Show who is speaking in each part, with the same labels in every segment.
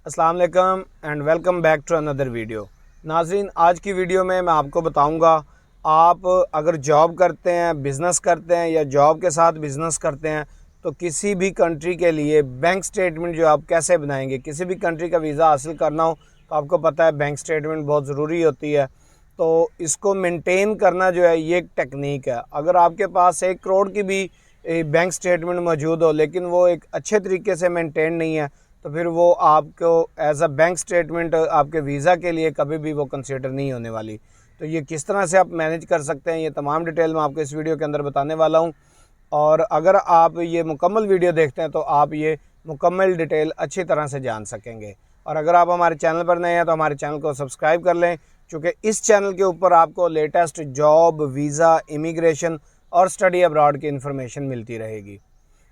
Speaker 1: अस्सलाम वालेकुम and welcome back to another video. नाज़रीन, आज की वीडियो में मैं आपको बताऊंगा, आप अगर जॉब करते हैं, बिज़नेस करते हैं या जॉब के साथ बिज़नेस करते हैं तो किसी भी कंट्री के लिए बैंक स्टेटमेंट जो आप कैसे बनाएंगे। किसी भी कंट्री का वीज़ा हासिल करना हो तो आपको पता है बैंक स्टेटमेंट बहुत ज़रूरी होती है। तो इसको मेंटेन करना जो है ये एक टेक्निक है। अगर आपके पास 1 करोड़ की भी बैंक स्टेटमेंट मौजूद हो लेकिन वो एक अच्छे तरीके से मेंटेन नहीं है तो फिर वो आपको एज अ बैंक स्टेटमेंट आपके वीज़ा के लिए कभी भी वो कंसीडर नहीं होने वाली। तो ये किस तरह से आप मैनेज कर सकते हैं, ये तमाम डिटेल मैं आपको इस वीडियो के अंदर बताने वाला हूँ। और अगर आप ये मुकम्मल वीडियो देखते हैं तो आप ये मुकम्मल डिटेल अच्छी तरह से जान सकेंगे। और अगर आप हमारे चैनल पर नए हैं तो हमारे चैनल को सब्सक्राइब कर लें, क्योंकि इस चैनल के ऊपर आपको लेटेस्ट जॉब, वीज़ा, इमिग्रेशन और स्टडी अब्रॉड की इन्फॉर्मेशन मिलती रहेगी।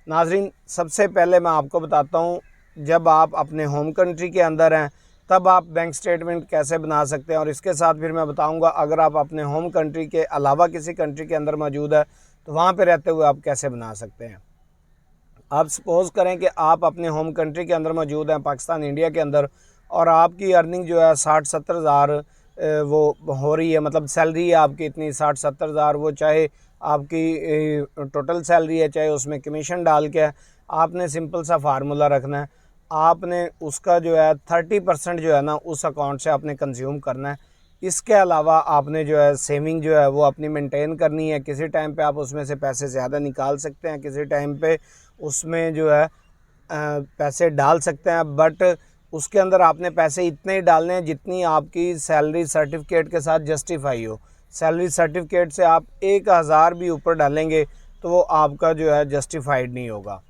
Speaker 1: नाज़रीन, सबसे पहले मैं आपको बताता हूँ, जब आप अपने होम कंट्री के अंदर हैं तब आप बैंक स्टेटमेंट कैसे बना सकते हैं, और इसके साथ फिर मैं बताऊंगा अगर आप अपने होम कंट्री के अलावा किसी कंट्री के अंदर मौजूद है तो वहाँ पे रहते हुए आप कैसे बना सकते हैं। आप सपोज़ करें कि आप अपने होम कंट्री के अंदर मौजूद हैं, पाकिस्तान, इंडिया के अंदर, और आपकी अर्निंग जो है 60-70 हज़ार वो हो रही है, मतलब सैलरी है आपकी इतनी 60-70 हज़ार, वो चाहे आपकी टोटल सैलरी है चाहे उसमें कमीशन डाल के है। आपने सिंपल सा फार्मूला रखना है, आपने उसका जो है 30% जो है ना उस अकाउंट से आपने कंज्यूम करना है। इसके अलावा आपने जो है सेविंग जो है वो अपनी मेंटेन करनी है। किसी टाइम पे आप उसमें से पैसे ज़्यादा निकाल सकते हैं, किसी टाइम पे उसमें जो है पैसे डाल सकते हैं, बट उसके अंदर आपने पैसे इतने ही डालने हैं जितनी आपकी सैलरी सर्टिफिकेट के साथ जस्टिफाई हो। सैलरी सर्टिफिकेट से आप 1,000 भी ऊपर डालेंगे तो वो आपका जो है जस्टिफाइड नहीं होगा।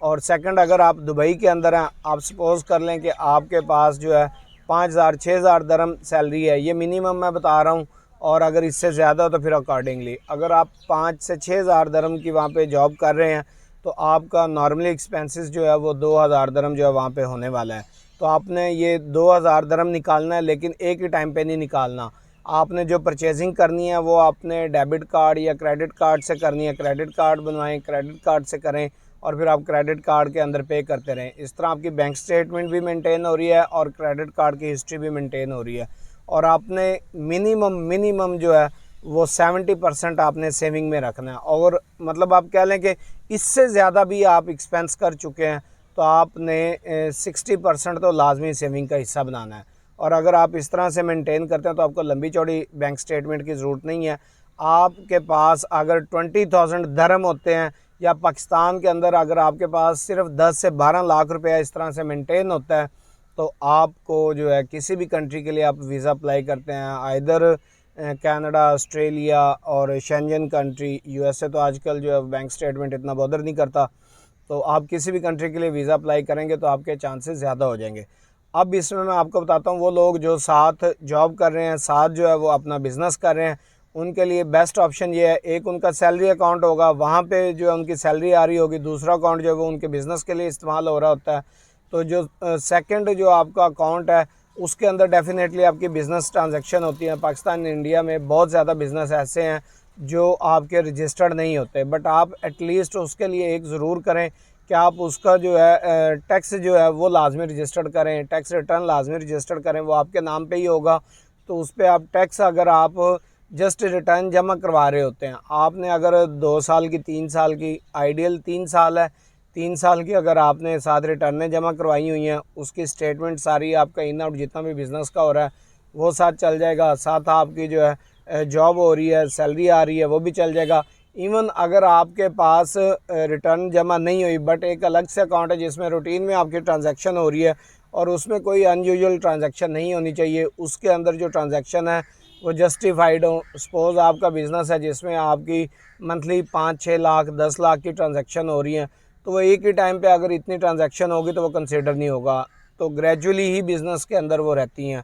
Speaker 1: और सेकंड, अगर आप दुबई के अंदर हैं, आप सपोज़ कर लें कि आपके पास जो है 5,000-6,000 दरम सैलरी है, ये मिनिमम मैं बता रहा हूँ, और अगर इससे ज़्यादा हो तो फिर अकॉर्डिंगली। अगर आप 5 से 6,000 दरम की वहाँ पे जॉब कर रहे हैं तो आपका नॉर्मली एक्सपेंसेस जो है वो 2,000 दरम जो है वहाँ पे होने वाला है। तो आपने ये 2,000 दरम निकालना है, लेकिन एक ही टाइम पे नहीं निकालना। आपने जो परचेजिंग करनी है वो आपने डेबिट कार्ड या क्रेडिट कार्ड से करनी है। क्रेडिट कार्ड बनवाएं, क्रेडिट कार्ड से करें, और फिर आप क्रेडिट कार्ड के अंदर पे करते रहें। इस तरह आपकी बैंक स्टेटमेंट भी मेंटेन हो रही है और क्रेडिट कार्ड की हिस्ट्री भी मेंटेन हो रही है। और आपने मिनिमम जो है वो 70% आपने सेविंग में रखना है। और मतलब आप कह लें कि इससे ज़्यादा भी आप एक्सपेंस कर चुके हैं तो आपने 60% तो लाजमी सेविंग का हिस्सा बनाना है। और अगर आप इस तरह से मेंटेन करते हैं तो आपको लंबी चौड़ी बैंक स्टेटमेंट की ज़रूरत नहीं है। आपके पास अगर 20,000 दरम होते हैं, या पाकिस्तान के अंदर अगर आपके पास सिर्फ 10 से 12 लाख रुपया इस तरह से मेंटेन होता है तो आपको जो है किसी भी कंट्री के लिए आप वीज़ा अप्लाई करते हैं, आइदर कनाडा, ऑस्ट्रेलिया और शेंजन कंट्री, यूएसए तो आजकल जो है बैंक स्टेटमेंट इतना बॉदर नहीं करता, तो आप किसी भी कंट्री के लिए वीज़ा अप्लाई करेंगे तो आपके चांसेस ज़्यादा हो जाएंगे। अब इसमें मैं आपको बताता हूँ, वो लोग जो साथ जॉब कर रहे हैं, साथ जो है वो अपना बिज़नेस कर रहे हैं, उनके लिए बेस्ट ऑप्शन ये है, एक उनका सैलरी अकाउंट होगा, वहाँ पे जो है उनकी सैलरी आ रही होगी, दूसरा अकाउंट जो है वो उनके बिज़नेस के लिए इस्तेमाल हो रहा होता है। तो जो सेकंड जो आपका अकाउंट है उसके अंदर डेफिनेटली आपकी बिज़नेस ट्रांजैक्शन होती है। पाकिस्तान, इंडिया में बहुत ज़्यादा बिज़नेस ऐसे हैं जो आपके रजिस्टर्ड नहीं होते, बट आप एटलीस्ट उसके लिए एक ज़रूर करें कि आप उसका जो है टैक्स जो है वो लाजमी रजिस्टर्ड करें, टैक्स रिटर्न लाजमी रजिस्टर्ड करें, वो आपके नाम पे ही होगा। तो उस पर आप टैक्स, अगर आप जस्ट रिटर्न जमा करवा रहे होते हैं, आपने अगर 2 साल की, 3 साल की, आइडियल 3 साल है, 3 साल की अगर आपने साथ रिटर्नें जमा करवाई हुई हैं, उसकी स्टेटमेंट सारी आपका इन आउट जितना भी बिज़नेस का हो रहा है वो साथ चल जाएगा। साथ आपकी जो है जॉब हो रही है, सैलरी आ रही है, वो भी चल जाएगा। इवन अगर आपके पास रिटर्न जमा नहीं हुई बट एक अलग से अकाउंट है जिसमें रूटीन में आपकी ट्रांजैक्शन हो रही है और उसमें कोई अनयूजुअल ट्रांजैक्शन नहीं होनी चाहिए, उसके अंदर जो ट्रांजैक्शन है वो जस्टिफाइड हो। सपोज़ आपका बिज़नेस है जिसमें आपकी मंथली 5-6 लाख, 10 लाख की ट्रांजैक्शन हो रही हैं, तो वो एक ही टाइम पे अगर इतनी ट्रांजैक्शन होगी तो वो कंसिडर नहीं होगा। तो ग्रेजुअली ही बिज़नेस के अंदर वो रहती हैं।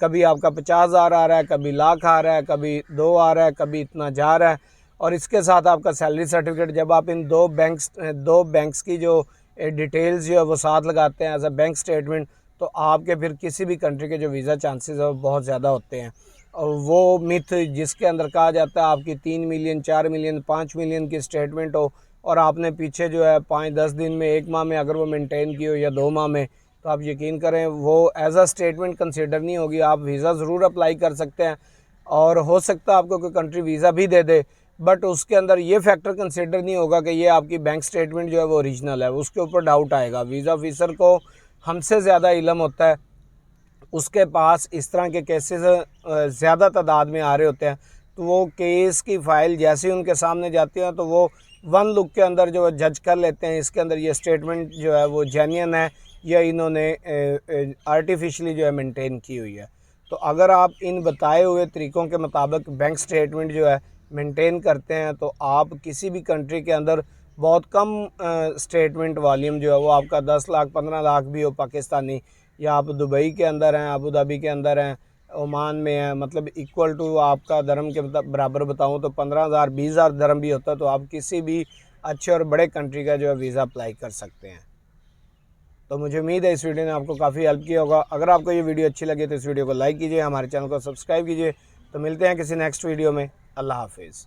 Speaker 1: कभी आपका 50,000 आ रहा है, कभी लाख आ रहा है, कभी 2 आ रहा है, कभी इतना जा रहा है। और इसके साथ आपका सैलरी सर्टिफिकेट, जब आप इन दो बैंक्स की जो डिटेल्स जो है वो साथ लगाते हैं एज अ बैंक स्टेटमेंट, तो आपके फिर किसी भी कंट्री के जो वीज़ा चांसेस है वो बहुत ज़्यादा होते हैं। और वो मिथ जिसके अंदर कहा जाता है आपकी 3 मिलियन, 4 मिलियन, 5 मिलियन की स्टेटमेंट हो और आपने पीछे जो है 5-10 दिन में, 1 माह में अगर वो मेंटेन की हो या 2 माह में, तो आप यकीन करें वो एज अ स्टेटमेंट कंसिडर नहीं होगी। आप वीज़ा ज़रूर अप्लाई कर सकते हैं और हो सकता है आपको कोई कंट्री वीज़ा भी दे दे, बट उसके अंदर ये फैक्टर कंसिडर नहीं होगा कि ये आपकी बैंक स्टेटमेंट जो है वो ओरिजिनल है, उसके ऊपर डाउट आएगा। वीज़ा ऑफिसर को हमसे ज़्यादा इल्म होता है, उसके पास इस तरह के केसेस ज़्यादा तादाद में आ रहे होते हैं, तो वो केस की फ़ाइल जैसे ही उनके सामने जाती है तो वो वन लुक के अंदर जो जज कर लेते हैं इसके अंदर ये स्टेटमेंट जो है वो जेन्युइन है या इन्होंने आर्टिफिशियली जो है मेंटेन की हुई है। तो अगर आप इन बताए हुए तरीक़ों के मुताबिक बैंक स्टेटमेंट जो है मेंटेन करते हैं तो आप किसी भी कंट्री के अंदर बहुत कम स्टेटमेंट वॉल्यूम जो है वो आपका 10 लाख 15 लाख भी हो पाकिस्तानी, या आप दुबई के अंदर हैं, अबू धाबी के अंदर हैं, ओमान में हैं, मतलब इक्वल टू आपका दरम के बराबर बताऊं तो 15,000 20,000 दरम भी होता है, तो आप किसी भी अच्छे और बड़े कंट्री का जो है वीज़ा अप्लाई कर सकते हैं। तो मुझे उम्मीद है इस वीडियो ने आपको काफ़ी हेल्प किया होगा। अगर आपको ये वीडियो अच्छी लगी तो इस वीडियो को लाइक कीजिए, हमारे चैनल को सब्सक्राइब कीजिए। तो मिलते हैं किसी नेक्स्ट वीडियो में। अल्लाह हाफिज़।